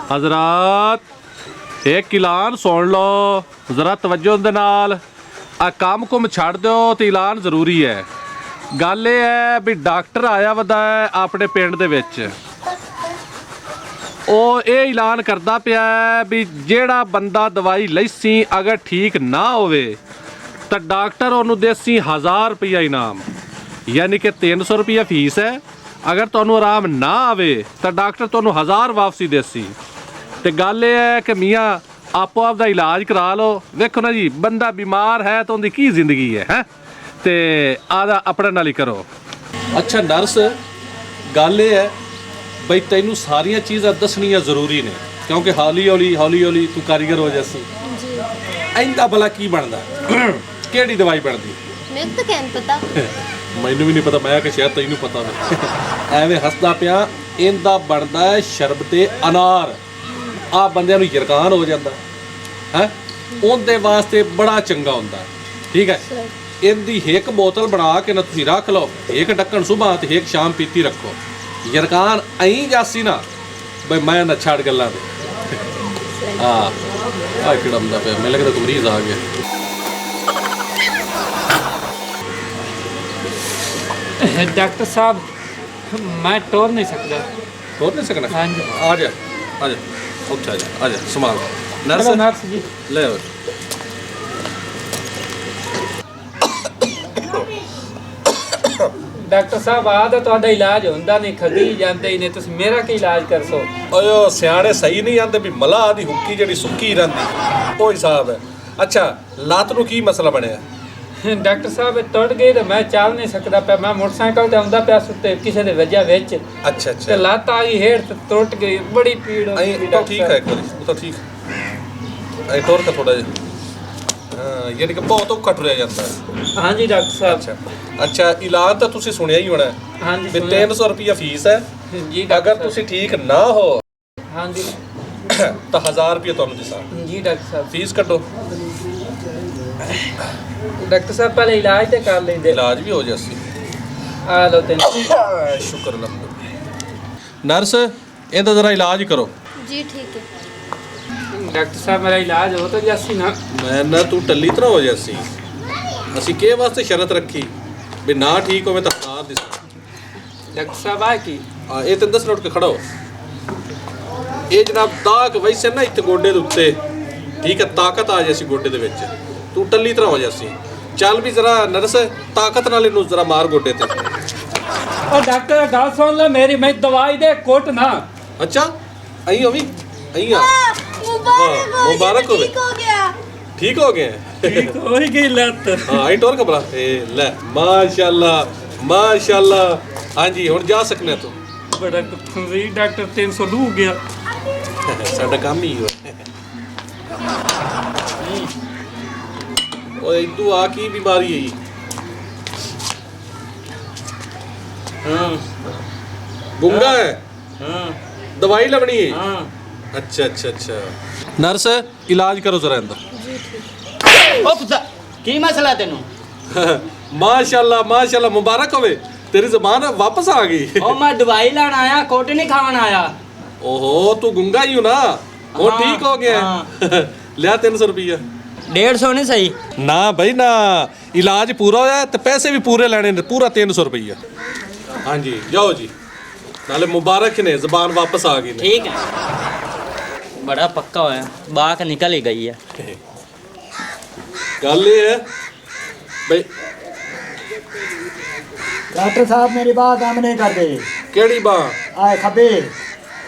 हजरात एक ऐलान सुन लो जरा तवज्जो दे नाल। आ काम कुम छड़ दो तो ऐलान जरूरी है। गल ये है भी डॉक्टर आया वदा है अपने पिंड दे विच। ਉਹ ਇਹ ਐਲਾਨ ਕਰਦਾ ਪਿਆ ਵੀ ਜਿਹੜਾ ਬੰਦਾ ਦਵਾਈ ਲੈਸੀ ਅਗਰ ਠੀਕ ਨਾ ਹੋਵੇ ਤਾਂ ਡਾਕਟਰ ਉਹਨੂੰ ਦੇਸੀ 1000 ਰੁਪਇਆ ਇਨਾਮ, ਯਾਨੀ ਕਿ 300 ਰੁਪਇਆ ਫੀਸ ਹੈ। ਅਗਰ ਤੁਹਾਨੂੰ ਆਰਾਮ ਨਾ ਆਵੇ ਤਾਂ ਡਾਕਟਰ ਤੁਹਾਨੂੰ 1000 ਵਾਪਸੀ ਦੇਸੀ। ਤੇ ਗੱਲ ਇਹ ਹੈ ਕਿ ਮੀਆਂ ਆਪੋ ਆਪ ਦਾ ਇਲਾਜ ਕਰਾ ਲਓ। ਵੇਖੋ ਨਾ ਜੀ, ਬੰਦਾ ਬਿਮਾਰ ਹੈ ਤਾਂ ਉਹਦੀ ਕੀ ਜ਼ਿੰਦਗੀ ਹੈ ਤੇ ਆਦਾ ਆਪਣੇ ਨਾਲ ਹੀ ਕਰੋ। ਅੱਛਾ ਨਰਸ, ਗੱਲ ਇਹ ਹੈ ਬਈ ਤੈਨੂੰ ਸਾਰੀਆਂ ਚੀਜ਼ਾਂ ਦੱਸਣੀਆਂ ਜ਼ਰੂਰੀ ਨੇ, ਕਿਉਂਕਿ ਹੌਲੀ ਹੌਲੀ ਤੂੰ ਕਾਰੀਗਰ ਹੋ ਜਾਸੀ ਜੀ। ਇਹਦਾ ਭਲਾ ਕੀ ਬਣਦਾ? ਕਿਹੜੀ ਦਵਾਈ ਬਣਦੀ? ਮੈਨੂੰ ਤਾਂ ਕਹਿਣ ਪਤਾ। ਮੈਨੂੰ ਵੀ ਨਹੀਂ ਪਤਾ, ਮੈਂ ਕਿ ਸ਼ਾਇਦ ਤੈਨੂੰ ਪਤਾ ਹੋਵੇ। ਐਵੇਂ ਹੱਸਦਾ ਪਿਆ। ਇਹਦਾ ਬਣਦਾ ਹੈ ਸ਼ਰਬਤੇ ਅਨਾਰ। ਆ ਬੰਦਿਆਂ ਨੂੰ ਯਰਕਾਨ ਹੋ ਜਾਂਦਾ ਹੈ, ਉਹਦੇ ਵਾਸਤੇ ਬੜਾ ਚੰਗਾ ਹੁੰਦਾ। ਠੀਕ ਹੈ, ਇਹਦੀ ਇੱਕ ਬੋਤਲ ਬਣਾ ਕੇ ਨਾ ਤੁਸੀਂ ਰੱਖ ਲਓ, ਇੱਕ ਢੱਕਣ ਸੁਬਾਹ ਤੇ ਇੱਕ ਸ਼ਾਮ ਪੀਤੀ ਰੱਖੋ। ਯਰਕਾਨ ਐਂ ਜਾਸੀ ਨਾ ਬਈ ਮੈਂ ਨਾ ਛੱਡ ਗੱਲਾਂ ਤੇ। ਆ ਕਿੜਮਦਾ ਪਿਆ, ਮੈਨੂੰ ਲੱਗਦਾ ਕੋਈ ਮਰੀਜ਼ ਆ ਗਿਆ। डॉक्टर साहब मैं तोड़ नहीं सकता। तोड़ नहीं सकना? हाँ जी। आ जा उठ, आ जा संभाल। नर्स जी ले डॉक्टर साहब आ तो ਤੁਹਾਡਾ ਇਲਾਜ ਹੁੰਦਾ ਨਹੀਂ, ਖਦੀ ਜਾਂਦੇ ਹੀ ਨੇ, ਤੁਸੀਂ ਮੇਰਾ ਕੀ ਇਲਾਜ ਕਰ ਸੋ? ਓਏ ਸਿਆਣੇ ਸਹੀ ਨਹੀਂ ਆਂਦੇ ਵੀ ਮਲਾਹ ਦੀ ਹੁੱਕੀ ਜਿਹੜੀ ਸੁੱਕੀ ਰਹਿੰਦੀ ਉਹ ਹਿਸਾਬ ਹੈ। ਅੱਛਾ ਲੱਤ ਨੂੰ ਕੀ ਮਸਲਾ ਬਣਿਆ? ਡਾਕਟਰ ਸਾਹਿਬ ਟੁੱਟ ਗਈ ਤੇ ਮੈਂ ਚੱਲ ਨਹੀਂ ਸਕਦਾ ਪਿਆ। ਮੈਂ ਮੋਟਰਸਾਈਕਲ ਤੇ ਆਉਂਦਾ ਪਿਆ ਸੁੱਤੇ, ਕਿਸੇ ਦੇ ਵਜ੍ਹਾ ਵਿੱਚ ਅੱਛਾ ਤੇ ਲੱਤ ਆ ਗਈ ਹੇਠ ਤੇ ਟੁੱਟ ਗਈ, ਬੜੀ ਪੀੜ ਹੋ ਗਈ। ਤਾਂ ਠੀਕ ਹੈ, ਇੱਕ ਵਾਰੀ ਉਹ ਤਾਂ ਠੀਕ ਐ। ਟੋਰ ਕੇ ਥੋੜਾ ਜਿਹਾ ਹਾਂ, ਯਾਨੀ ਕਿ ਬਹੁਤ ਔਖਾ ਟੁਰਿਆ ਜਾਂਦਾ ਹੈ। ਹਾਂਜੀ ਡਾਕਟਰ ਸਾਹਿਬ। ਅੱਛਾ ਇਲਾਜ ਤਾਂ ਤੁਸੀਂ ਸੁਣਿਆ ਹੀ ਹੋਣਾ। ਹਾਂਜੀ ਵੀ 300 ਰੁਪਇਆ ਫੀਸ ਹੈ ਜੀ। ਅਗਰ ਤੁਸੀਂ ਠੀਕ ਨਾ ਹੋ ਹਾਂਜੀ ਤਾਂ 1000 ਰੁਪਇਆ ਤੁਹਾਨੂੰ ਦਿਸਾਂ ਜੀ। ਡਾਕਟਰ ਸਾਹਿਬ ਫੀਸ ਕੱਢੋ। ਡਾਕਟਰ ਸਾਹਿਬ ਪਹਿਲੇ ਇਲਾਜ ਤੇ ਕਰ ਲੈਂਦੇ। ਇਲਾਜ ਵੀ ਹੋ ਜਾਸੀ। ਆ ਲਓ ਤੈਨੂੰ। ਸ਼ੁਕਰ ਅੱਲਾਹ। ਨਰਸ ਇਹਦਾ ਜ਼ਰਾ ਇਲਾਜ ਕਰੋ। ਜੀ ਠੀਕ ਹੈ ਡਾਕਟਰ ਸਾਹਿਬ ਮੇਰਾ ਇਲਾਜ ਹੋ ਤਾਂ ਜਾਸੀ ਨਾ। ਮੈਂ ਨਾ ਤੂੰ ਟੱਲੀ ਤਰ੍ਹਾਂ ਹੋ ਜਾਸੀ। ਅਸੀਂ ਕਿਹ ਵਾਸਤੇ ਸ਼ਰਤ ਰੱਖੀ ਵੀ ਨਾ ਠੀਕ ਹੋਵੇ ਤਾਂ ਹਜ਼ਾਰ ਦਿਸ। ਡਾਕਟਰ ਸਾਹਿਬ ਆ ਕੀ ਇਹ ਤੈਨੂੰ ਦੱਸਣਾ, ਉੱਠ ਕੇ ਖੜਾ ਹੋ। ਇਹ ਜਨਾਬ ਦਾਗ ਵੈਸੇ ਨਾ ਇੱਥੇ ਗੋਡੇ ਦੇ ਉੱਤੇ, ਠੀਕ ਹੈ, ਤਾਕਤ ਆ ਜਾਸੀ ਗੋਡੇ ਦੇ ਵਿੱਚ। ਤੂੰ ਟੱਲੀ ਤਰ੍ਹਾਂ ਹੋ ਜਾਸੀ। ਚੱਲ ਵੀ ਜ਼ਰਾ ਨਰਸ ਤਾਕਤ ਨਾਲ ਇਹਨੂੰ ਜ਼ਰਾ ਮਾਰ ਗੋਡੇ ਤੇ। ਉਹ ਡਾਕਟਰ ਗੱਲ ਸੁਣ ਲੈ ਮੇਰੀ, ਮੈਂ ਦਵਾਈ ਦੇ ਕੁੱਟ ਨਾ। ਅੱਛਾ ਅਹੀਂ ਹੋਵੀ ਅਹੀਂ ਆ। ਮੁਬਾਰਕ ਹੋਵੇ। ਠੀਕ ਹੋ ਗਿਆ। ਠੀਕ ਹੋ ਗਏ? ਠੀਕ ਹੋ ਹੀ ਗਈ ਲੱਤ। ਹਾਂ ਆਈ ਟੋਰ ਕਬਲਾ ਲੈ ਮਾਸ਼ਾਅੱਲਾ ਮਾਸ਼ਾਅੱਲਾ। ਹਾਂਜੀ ਹੁਣ ਜਾ ਸਕਨੇ ਤੂੰ। ਬੜਾ ਕੁੱਤੀ ਡਾਕਟਰ 300 ਲੂ ਗਿਆ। ਸਾਡਾ ਕੰਮ ਹੀ ਹੋਇਆ। ਓਏ ਤੂੰ ਆ ਕੀ ਬਿਮਾਰੀ ਹੈ? ਹਾਂ ਗੁੰਗਾ ਹੈ? ਹਾਂ ਦਵਾਈ ਲਵਣੀ ਹੈ? ਹਾਂ। ਅੱਛਾ ਨਰਸ ਇਲਾਜ ਕਰੋ ਜ਼ਰਾ ਇਹਦਾ। ਉਹ ਪੁੱਤ ਕੀ ਮਸਲਾ ਤੈਨੂੰ? ਮਾਸ਼ਾਅੱਲਾ ਮਾਸ਼ਾਅੱਲਾ ਮੁਬਾਰਕ ਹੋਵੇ। ਤੇਰੀ ਜ਼ਬਾਨ ਵਾਪਸ ਆ ਗਈ। ਉਹ ਮੈਂ ਦਵਾਈ ਲੈਣ ਆਇਆ, ਕੋਟ ਨਹੀਂ ਖਾਣ ਆਇਆ। ਓਹੋ ਤੂੰ ਗੁੰਗਾ ਹੀ ਹੋ ਨਾ, ਹੁਣ ਹਾਂ, ਠੀਕ ਹੋ ਗਿਆ। ਲਿਆ 300 ਰੁਪਈਆ। 150 ਨਹੀਂ ਸਹੀ? ਨਾ ਬਈ ਨਾ, ਇਲਾਜ ਪੂਰਾ ਹੋਇਆ ਤੇ ਪੈਸੇ ਵੀ ਪੂਰੇ ਲੈਣੇ ਨੇ, ਪੂਰਾ 300 ਰੁਪਈਆ। ਹਾਂਜੀ ਜਾਓ ਜੀ, ਨਾਲੇ ਮੁਬਾਰਕ ਨੇ, ਜ਼ਬਾਨ ਵਾਪਸ ਆ ਗਈ ਨੇ। ਠੀਕ ਹੈ, ਬੜਾ ਪੱਕਾ ਹੋਇਆ, ਬਾਕ ਨਿਕਲ ਹੀ ਗਈ ਹੈ। ਗੱਲ ਇਹ ਹੈ ਬਈ डॉक्टर साहब मेरी बात काम नहीं करते। ਕਿਹੜੀ ਬਾਹ? आए खबे।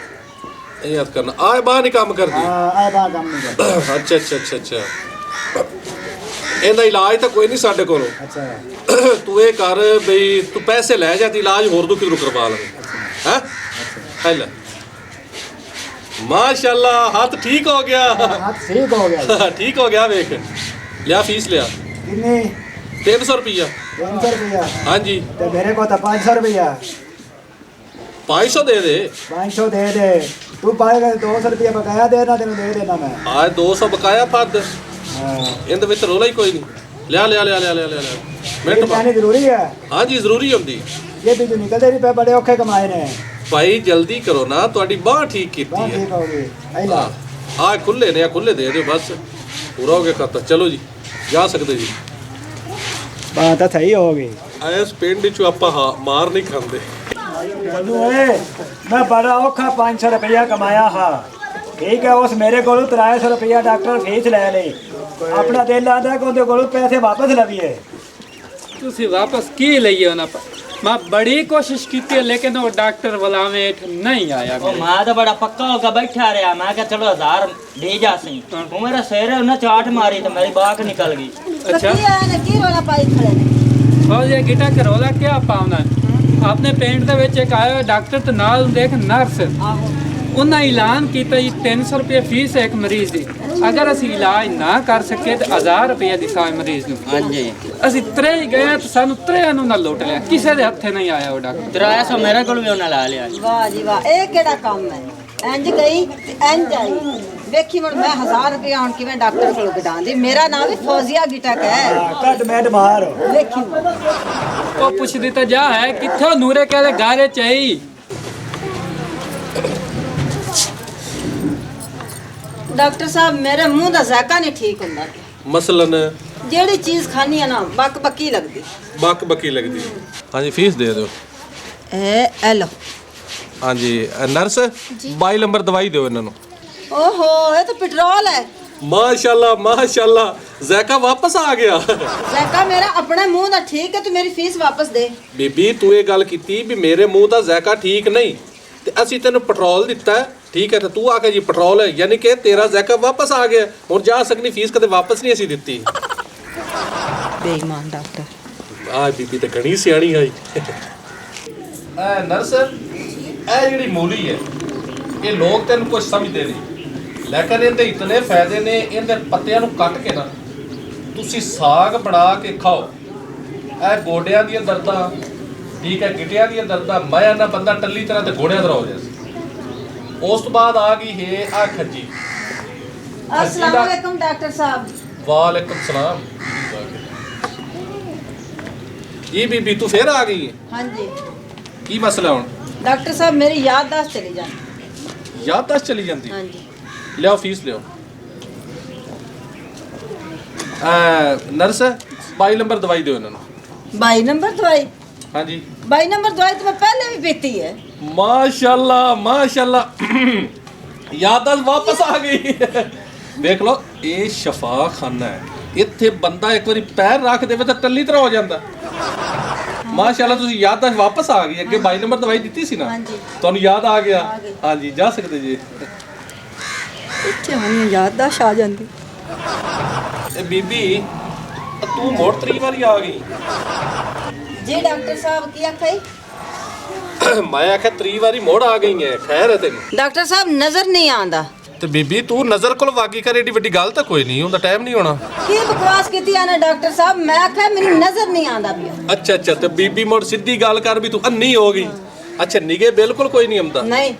ਇਹ ਯਾਦ ਕਰਨਾ, ਆਹ ਬਾਹ ਨਹੀਂ ਕੰਮ ਕਰਦੀ। आए बात काम नहीं करते। ਅੱਛਾ ਇਹਦਾ ਇਲਾਜ ਤਾਂ ਕੋਈ ਨਹੀਂ ਸਾਡੇ ਕੋਲ। अच्छा ਤੂੰ ਇਹ ਕਰ ਬਈ ਤੂੰ ਪੈਸੇ ਲੈ ਜਾ ਤੇ ਇਲਾਜ ਹੋਰ ਕਿਧਰੋਂ ਕਰਵਾ ਲਵੇਂ। ਹੈ ਹੈਲਾ ਮਾਸ਼ਾਅੱਲਾ ਹੱਥ ਠੀਕ ਹੋ ਗਿਆ। हाथ ठीक हो गया। ਠੀਕ ਹੋ ਗਿਆ। ਵੇਖ ਲਿਆ ਫੀਸ ਲਿਆ कितने? 300 ਰੁਪਈਆ। 300 रुपया? ਹਾਂਜੀ तो मेरे को तो 500 रुपया। 500 ਦੇ ਦੇ। 500 दे दे। तू पाएगा 200 रुपया बकाया देना, तेन दे देना मैं। ਆਜ 200 ਬਕਾਇਆ ਫੱਦ। हाँ। ਇਹਦੇ ਵਿੱਚ ਰੋਲਾ ਹੀ ਕੋਈ ਨਹੀਂ। ਲਿਆ ये ਮਿੰਟ जानी जरूरी है। ਹਾਂਜੀ ਜ਼ਰੂਰੀ ਹੁੰਦੀ। ये भी जो निकलते नहीं पे बड़े औखे कमाए ने। ਭਾਈ ਜਲਦੀ ਕਰੋ ਨਾ, ਤੁਹਾਡੀ ਬਾਹ ਠੀਕ ਕੀਤੀ ਬਾਹ ਹੈ। ਠੀਕ ਹੋ ਗਈ ਐਲਾ ਆ ਖੁੱਲੇ ਨੇ, ਆ ਖੁੱਲੇ ਦੇ ਦਿਓ ਬਸ, ਪੂਰਾ ਹੋ ਗਿਆ ਖਾਤਾ। ਚਲੋ ਜੀ, ਜਾ ਸਕਦੇ ਜੀ। ਬਾਹ ਤਾਂ ਸਹੀ ਹੋ ਗਈ। ਇਸ ਪਿੰਡ 'ਚ ਆਪਾਂ ਮਾਰ ਨਹੀਂ ਖਾਂਦੇ। ਬੰਦੂ ਓਏ ਮੈਂ ਬੜਾ ਔਖਾ 500 ਰੁਪਇਆ ਕਮਾਇਆ ਹਾਂ, ਠੀਕ ਹੈ। ਉਸ ਮੇਰੇ ਕੋਲੋਂ 300 ਰੁਪਇਆ ਡਾਕਟਰ ਫੀਸ ਲੈ ਲਈ। ਆਪਣਾ ਦਿਲ ਆਂਦਾ ਕਿ ਉਹਦੇ ਕੋਲੋਂ ਪੈਸੇ ਵਾਪਸ ਲਵੀਏ। ਤੁਸੀਂ ਵਾਪਸ ਕੀ ਲਈਏ ਉਹਨਾਂ ਪਰ? मैं बड़ी कोशिश की थी लेकिन वो डॉक्टर वाला में नहीं आया। ਉਹ ਮੈਂ ਤਾਂ ਬੜਾ ਪੱਕਾ ਹੋ ਕੇ ਬੈਠਾ ਰਿਹਾ। ਮੈਂ ਕਿਹਾ ਚਲੋ 1000 ਦੇ ਜਾ ਸਹੀ। ਉਹ ਮੇਰਾ ਸਿਰ ਉਹਨੇ ਚਾਟ ਮਾਰੀ ਤੇ ਮੇਰੀ ਬਾਕ ਨਿਕਲ ਗਈ। अच्छा ਕੀ ਰੋਲਾ ਪਾਈ ਖੜੇ ਨੇ? और ये गिटा के रोला क्या पावना आपने पेंट ਦੇ ਵਿੱਚ ਇੱਕ ਆਇਆ ਡਾਕਟਰ ਤੇ ਨਾਲ ਦੇਖ ਨਰਸ ਉਹਨਾਂ ਐਲਾਨ ਕੀਤਾ ਜੀ 300 ਰੁਪਏ ਫੀਸ ਹੈ ਇੱਕ ਮਰੀਜ਼ ਦੀ। ਅਗਰ ਅਸੀਂ ਇਲਾਜ ਨਾ ਕਰ ਸਕੇ ਤੇ 1000 ਰੁਪਏ ਦਿੱਤਾ ਮਰੀਜ਼ ਨੂੰ। ਹਾਂਜੀ ਅਸੀਂ ਤਰੇ ਹੀ ਗਏ ਤੇ ਸਾਨੂੰ ਤਰਿਆਂ ਨੂੰ ਨਾ ਲੁੱਟ ਲਿਆ, ਕਿਸੇ ਦੇ ਹੱਥੇ ਨਹੀਂ ਆਇਆ ਉਹ ਡਾਕਟਰ। 300 ਮੇਰੇ ਕੋਲ ਵੀ ਉਹਨਾਂ ਲਾ ਲਿਆ। ਵਾਹ ਜੀ ਵਾਹ, ਇਹ ਕਿਹੜਾ ਕੰਮ ਹੈ? ਇੰਜ ਗਈ ਤੇ ਇੰਜ ਆਈ। ਵੇਖੀ ਹੁਣ ਮੈਂ 1000 ਰੁਪਏ ਹੁਣ ਕਿਵੇਂ ਡਾਕਟਰ ਕੋਲ ਕਢਾਉਂਦੀ। ਮੇਰਾ ਨਾਮ ਵੀ ਫੌਜ਼ੀਆ ਗਿਟਕ ਹੈ। ਕੱਟ ਮੈਟ ਮਾਰ। ਵੇਖੀ ਉਹ ਪੁੱਛਦੀ ਤਾਂ ਜਾ ਹੈ ਕਿੱਥੋਂ ਨੂਰੇ ਕਹਿੰਦੇ ਗਾਰੇ ਚਾਹੀ। ਡਾਕਟਰ ਸਾਹਿਬ ਮੇਰੇ ਮੂੰਹ ਦਾ ਜ਼ਾਇਕਾ ਨਹੀਂ ਠੀਕ ਹੁੰਦਾ। ਮਸਲਨ ਜਿਹੜੀ ਚੀਜ਼ ਖਾਣੀ ਹੈ ਨਾ ਬੱਕ ਬੱਕੀ ਲੱਗਦੀ। ਬੱਕ ਬੱਕੀ ਲੱਗਦੀ। ਹਾਂਜੀ ਫੀਸ ਦੇ ਦਿਓ। ਇਹ ਲੋ। ਹਾਂਜੀ ਨਰਸ 22 ਨੰਬਰ ਦਵਾਈ ਦਿਓ ਇਹਨਾਂ ਨੂੰ। ਓਹੋ ਇਹ ਤਾਂ ਪੈਟਰੋਲ ਹੈ। ਮਾਸ਼ਾਅੱਲਾ ਮਾਸ਼ਾਅੱਲਾ, ਜ਼ਾਇਕਾ ਵਾਪਸ ਆ ਗਿਆ। ਜ਼ਾਇਕਾ ਮੇਰਾ ਆਪਣੇ ਮੂੰਹ ਦਾ ਠੀਕ ਹੈ, ਤੂੰ ਮੇਰੀ ਫੀਸ ਵਾਪਸ ਦੇ। ਬੀਬੀ ਤੂੰ ਇਹ ਗੱਲ ਕੀਤੀ ਵੀ ਮੇਰੇ ਮੂੰਹ ਦਾ ਜ਼ਾਇਕਾ ਠੀਕ ਨਹੀਂ ਤੇ ਅਸੀਂ ਤੈਨੂੰ ਪੈਟਰੋਲ ਦਿੱਤਾ ਹੈ, ਠੀਕ ਹੈ, ਤੇ ਤੂੰ ਆ ਕੇ ਜੀ ਪੈਟਰੋਲ ਹੈ, ਯਾਨੀ ਕਿ ਤੇਰਾ ਜ਼ਾਇਕਾ ਵਾਪਸ ਆ ਗਿਆ। ਹੁਣ ਜਾ ਸਕਣੀ, ਫੀਸ ਕਦੇ ਵਾਪਸ ਨਹੀਂ ਅਸੀਂ ਦਿੱਤੀ। ਬੇਈਮਾਨ ਡਾਕਟਰ। ਆ ਬੀਬੀ ਤੇ ਘਣੀ ਸਿਆਣੀ ਆਈ। ਐ ਨਰਸ, ਇਹ ਜਿਹੜੀ ਮੂਲੀ ਹੈ ਇਹ ਲੋਕ ਤੈਨੂੰ ਕੁਝ ਸਮਝਦੇ ਨਹੀਂ, ਲੇਕਿਨ ਇਹਦੇ ਇਤਨੇ ਫਾਇਦੇ ਨੇ। ਇਹਦੇ ਪੱਤਿਆਂ ਨੂੰ ਕੱਟ ਕੇ ਨਾ ਤੁਸੀਂ ਸਾਗ ਬਣਾ ਕੇ ਖਾਓ। ਇਹ ਗੋਡਿਆਂ ਦੀਆਂ ਦਰਦਾਂ, ਠੀਕ ਹੈ, ਗਿੱਟਿਆਂ ਦੀਆਂ ਦਰਦਾਂ, ਮੈਂ ਨਾ ਬੰਦਾ ਟੱਲੀ ਤਰ੍ਹਾਂ ਤੇ ਗੋੜਿਆਂ ਤਰ੍ਹਾਂ ਹੋ ਜਾਏ। ਉਸ ਤੋਂ ਬਾਅਦ ਆ ਗਈ ਹੈ ਆ ਖੱਜੀ। अस्सलाम वालेकुम डॉक्टर साहब। वालेकुम सलाम। जी बीबी तू फिर आ गई है? हाँ जी की मसला हुन? डॉक्टर साहब मेरी याददाश्त चली जाती। याददाश्त चली जाती? हाँ जी। लियाओ फीस लियाओ। नर्स 22 नंबर दवाई दो इन्होंने। 22 नंबर दवाई? हाँ जी 22 नंबर दवाई तो मैं पहले भी पीती है। माशाल्लाह माशाल्लाह, याददाश्त वापस आ गई। देख लो ये शफा खाना है, ਇੱਥੇ ਬੰਦਾ ਇੱਕ ਵਾਰੀ ਪੈਰ ਰੱਖ ਦੇਵੇ ਤਾਂ ਟੱਲੀ ਤਰ੍ਹਾਂ ਹੋ ਜਾਂਦਾ। ਮਾਸ਼ਾਅੱਲਾ ਤੁਸੀਂ ਯਾਦਦਾਸ਼ਤ ਵਾਪਸ ਆ ਗਈ। ਅੱਗੇ 22 ਨੰਬਰ ਦਵਾਈ ਦਿੱਤੀ ਸੀ ਨਾ, ਹਾਂਜੀ। ਤੁਹਾਨੂੰ ਯਾਦ ਆ ਗਿਆ? ਹਾਂਜੀ ਜਾ ਸਕਦੇ ਜੀ। ਇੱਥੇ ਹੁਣ ਯਾਦਦਾਸ਼ਤ ਆ ਜਾਂਦੀ। ਇਹ ਬੀਬੀ ਤੂੰ ਮੋੜ ਤਰੀ ਵਾਰੀ ਆ ਗਈ। जी डॉक्टर साहब की आखिर? ਮੈਂ ਆਖਿਆ ਤਰੀ ਵਾਰੀ ਮੋੜ ਆ ਗਈ ਹੈ। ਖੈਰ ਹੈ ਤੈਨੂੰ? डॉक्टर साहब नजर नहीं आंदा। ਤੇ ਬੀਬੀ ਤੂੰ ਨਜ਼ਰ ਕੋਲ ਵਾਗੀ ਕਰ, ਏਡੀ ਵੱਡੀ ਗੱਲ ਤਾਂ ਕੋਈ ਨਹੀਂ, ਉਹਦਾ ਟਾਈਮ ਨਹੀਂ ਹੋਣਾ। की बकवास की आने डॉक्टर साहब, मैं आखिर मेरी नजर नहीं आंदा पिया। ਅੱਛਾ ਅੱਛਾ, ਤੇ ਬੀਬੀ ਮੋੜ ਸਿੱਧੀ ਗੱਲ ਕਰ ਵੀ ਤੂੰ ਅੰਨੀ ਹੋ ਗਈ। ਅੱਛਾ ਨਿਗੇ ਬਿਲਕੁਲ ਕੋਈ ਨਹੀਂ ਆਉਂਦਾ? नहीं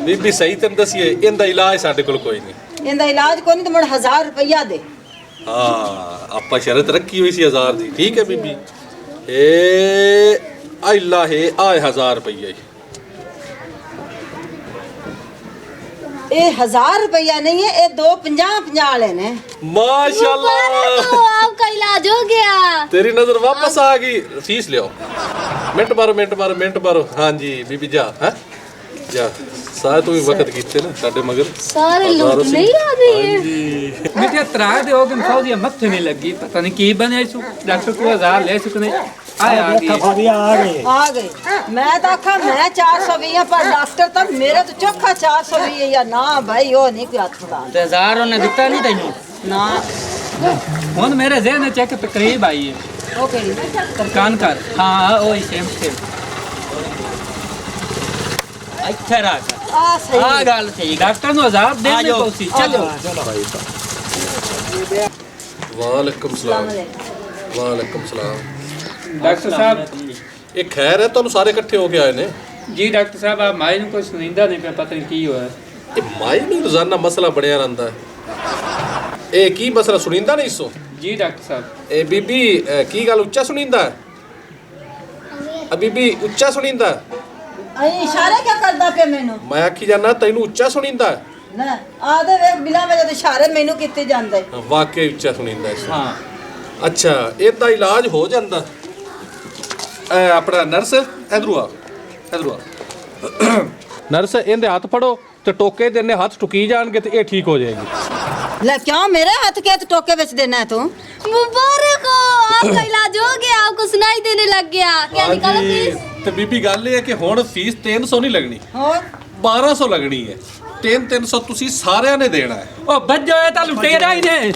ਬੀਬੀ ਸਹੀ ਤੈਨੂੰ ਦਸੀਏ, ਇਹਦਾ ਇਲਾਜ ਸਾਡੇ ਕੋਲ ਕੋਈ ਨਹੀਂ। इनका इलाज कोई नहीं तो मुझे 1000 रुपया दे। ਹਾਂ ਆਪਾਂ ਸ਼ਰਤ ਰੱਖੀ ਹੋਈ ਸੀ 1000 ਦੀ, ਠੀਕ ਹੈ ਬੀਬੀ। ਏ ਅੱਲਾ ਹੈ ਆਏ 1000 ਰੁਪਈਆ। ये 1000 रुपया नहीं है, ये 250 वाले ने। माशाल्लाह आपका इलाज हो गया। तेरी नजर वापस आ गई। फीस ले आओ। मिनट मारो मिनट मारो मिनट मारो। हाँ जी बीबी जा है जा, सारे तू वक्त कीते ना साडे मगर सारे लोग नहीं आ गए। हाँ जी मिठे तरा दे हो गन फौजी मत्थे नहीं लगी, पता नहीं की बने सु डॉक्टर को 1000 ले सुकने आया आ गई। फौजिया आ गए। आ गए। मैं तो आखा मैं 420 पर डॉक्टर तो मेरे तो चोखा 420 या ना भाई वो नहीं कोई हाथ पता ਤੇ 1000 ਉਹਨੇ ਦਿੱਤਾ ਨਹੀਂ ਤੈਨੂੰ? ना। हुन मेरे ज़हन में चेक तकरीब आई है। ओ केड़ी कान कर हाँ ओ सेम सेम ਇੱਥੇ ਰੱਖ। आ सही ਆ ਗੱਲ ਠੀਕ। डॉक्टर नु 1000 दे आ दे जाओ। कोसी चलो। वालेकुम सलाम वालेकुम सलाम। डॉक्टर साहब ये खैर है ਤੁਹਾਨੂੰ ਸਾਰੇ ਇਕੱਠੇ ਹੋ ਕੇ ਆਏ ਨੇ? जी डॉक्टर साहब आप माई नु कुछ सुनिंदा नहीं पे, पता नहीं की होया। ਇਹ ਮਾਈ ਨੂੰ ਰੋਜ਼ਾਨਾ ਮਸਲਾ ਬਣਿਆ ਰਹਿੰਦਾ ਹੈ। ਇਹ ਕੀ ਮਸਲਾ ਸੁਣੀਂਦਾ ਨਹੀਂ ਸੋ? जी डॉक्टर साहब ਇਹ ਬੀਬੀ ਕੀ ਗੱਲ ਉੱਚਾ ਸੁਣੀਂਦਾ? ਆ ਬੀਬੀ ਉੱਚਾ ਸੁਣੀਂਦਾ? ਅਈ ਇਸ਼ਾਰੇ ਕਿਆ ਕਰਦਾ ਪਿਆ ਮੈਨੂੰ ਮੈਂ ਆਖੀ ਜਾਨਾ ਤੈਨੂੰ ਉੱਚਾ ਸੁਣੀਂਦਾ ਹੈ? ਨਾ ਆਦੇ ਵੇਖ ਬਿਲਾ ਵਜ੍ਹਾ ਦੇ ਇਸ਼ਾਰੇ ਮੈਨੂੰ ਕੀਤੇ ਜਾਂਦੇ ਵਾਕਈ ਉੱਚਾ ਸੁਣੀਂਦਾ ਇਸ ਹਾਂ ਅੱਛਾ ਇਹਦਾ ਇਲਾਜ ਹੋ ਜਾਂਦਾ ਆਪਣਾ ਨਰਸ ਇਧਰੋਂ ਆ ਨਰਸ ਇਹਦੇ ਹੱਥ ਫੜੋ ਤੇ ਟੋਕੇ ਦੇ ਨੇ ਹੱਥ ਟੁਕੀ ਜਾਣਗੇ ਤੇ ਇਹ ਠੀਕ ਹੋ ਜਾਏਗੀ ਲੈ ਕਿਉਂ ਮੇਰੇ ਹੱਥ के टोके बेच देना है तू मुबारक हो, आपका इलाज हो गया, आपको सुनाई देने लग गया। क्या निकालो फीस? ਤੇ ਬੀਬੀ ਗੱਲ ਇਹ ਹੈ ਕਿ ਹੁਣ ਫੀਸ 300 ਨਹੀਂ ਲੱਗਣੀ और 1200 ਲੱਗਣੀ ਹੈ 300 ਤੁਸੀਂ ਸਾਰਿਆਂ ਨੇ ਦੇਣਾ ਹੈ ਉਹ ਬੱਜੋ ਇਹ ਤਾਂ ਲੁਟੇਰਾ ਹੀ ਨੇ